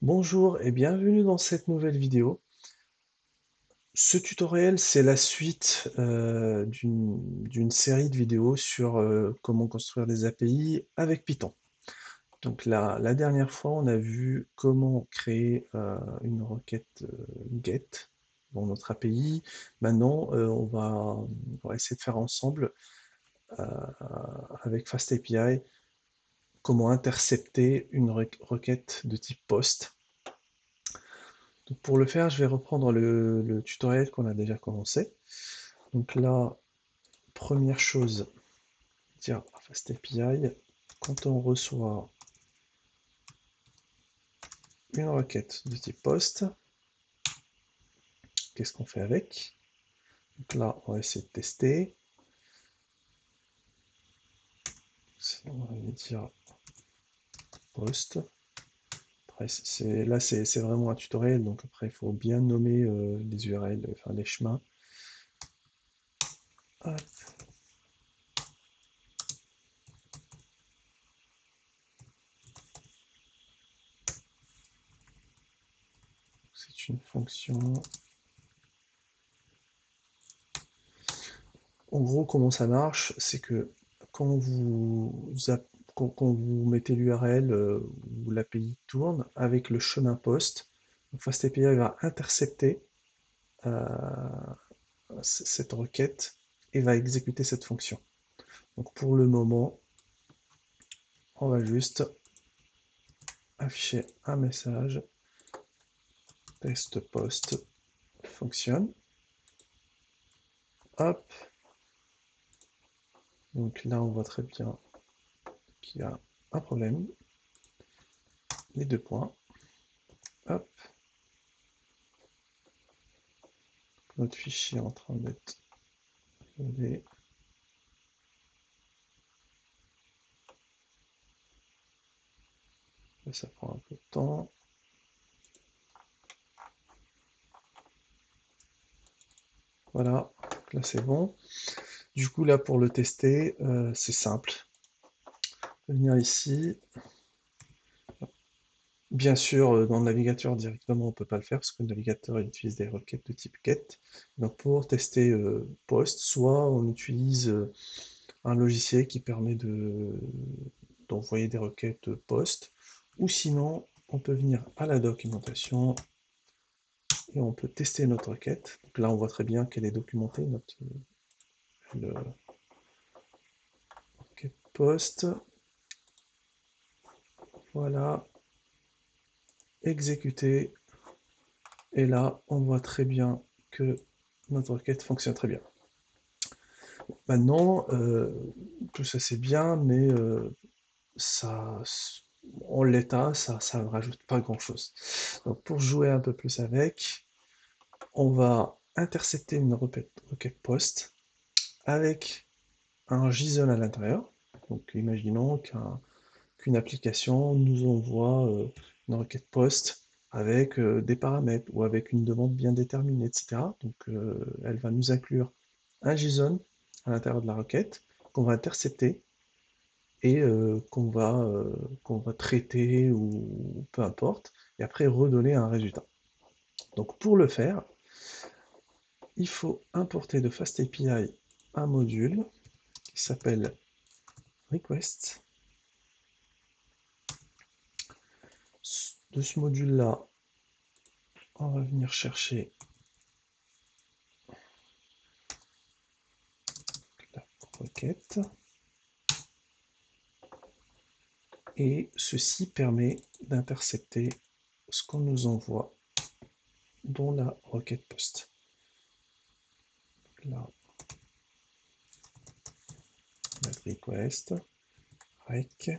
Bonjour et bienvenue dans cette nouvelle vidéo. Ce tutoriel, c'est la suite d'une série de vidéos sur comment construire des API avec Python. Donc la dernière fois, on a vu comment créer une requête GET dans notre API. Maintenant, on va essayer de faire ensemble euh, avec FastAPI comment intercepter une requête de type POST. Donc pour le faire, je vais reprendre le tutoriel qu'on a déjà commencé. Donc là, première chose, dire FastAPI, quand on reçoit une requête de type POST, qu'est-ce qu'on fait avec? Donc là, on va essayer de tester. On va dire POST. Après, là, c'est vraiment un tutoriel, donc après, il faut bien nommer les URL, enfin les chemins. Hop. C'est une fonction. En gros, comment ça marche, c'est que quand quand vous mettez l'URL où l'API tourne avec le chemin post, FastAPI va intercepter euh, cette requête et va exécuter cette fonction. Donc pour le moment, on va juste afficher un message test post fonctionne. Hop. Donc là, on voit très bien qu'il y a un problème. Les deux points. Hop. Notre fichier est en train d'être loadé. Ça prend un peu de temps. Voilà, là c'est bon. Du coup, là pour le tester, c'est simple. Venir ici. Bien sûr, dans le navigateur directement, on ne peut pas le faire parce que le navigateur il utilise des requêtes de type GET. Donc pour tester POST, soit on utilise un logiciel qui permet d'envoyer des requêtes POST, ou sinon on peut venir à la documentation et on peut tester notre requête. Donc là, on voit très bien qu'elle est documentée, notre requête POST. Voilà, exécuter. Et là, on voit très bien que notre requête fonctionne très bien. Maintenant, tout ça c'est bien, mais ça, en l'état, ça ne rajoute pas grand-chose. Donc pour jouer un peu plus avec, on va intercepter une requête post avec un JSON à l'intérieur. Donc imaginons qu'une application nous envoie une requête post avec des paramètres ou avec une demande bien déterminée, etc. Donc elle va nous inclure un JSON à l'intérieur de la requête qu'on va intercepter et qu'on va traiter ou peu importe, et après redonner un résultat. Donc pour le faire, il faut importer de FastAPI un module qui s'appelle request. De ce module-là, on va venir chercher la requête. Et ceci permet d'intercepter ce qu'on nous envoie dans la requête post. Là, notre request, rec,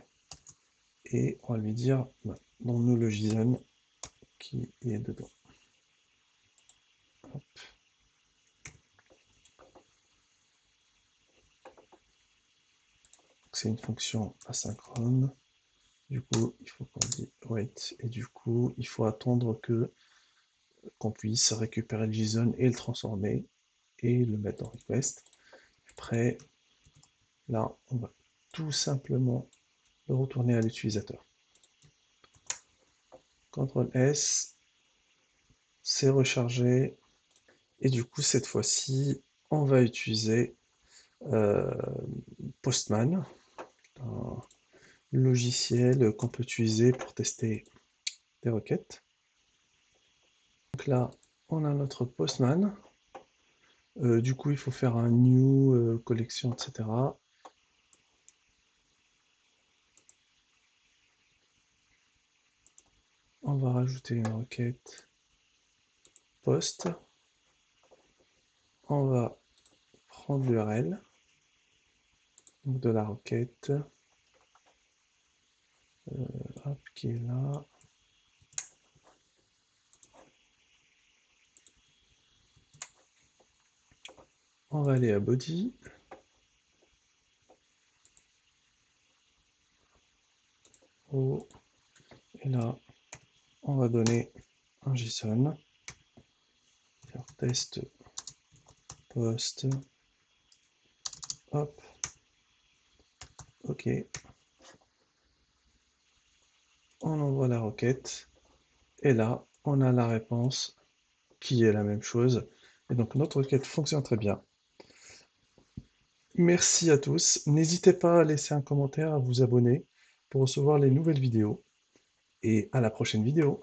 et on va lui dire, donne-nous le JSON qui est dedans. Hop. C'est une fonction asynchrone. Du coup, il faut qu'on dise wait, et du coup, il faut attendre qu'on puisse récupérer le JSON et le transformer et le mettre dans request. Après, là, on va tout simplement le retourner à l'utilisateur. CTRL S, c'est rechargé. Et du coup, cette fois-ci, on va utiliser euh, Postman, un logiciel qu'on peut utiliser pour tester des requêtes. Donc là, on a notre Postman. Du coup, il faut faire un new collection, etc. On va rajouter une requête post. On va prendre l'URL de la requête, hop, qui est là. On va aller à body. Oh, et là, on va donner un JSON. Faire test post. Hop, ok. On envoie la requête. Et là, on a la réponse qui est la même chose. Et donc notre requête fonctionne très bien. Merci à tous. N'hésitez pas à laisser un commentaire, à vous abonner pour recevoir les nouvelles vidéos. Et à la prochaine vidéo.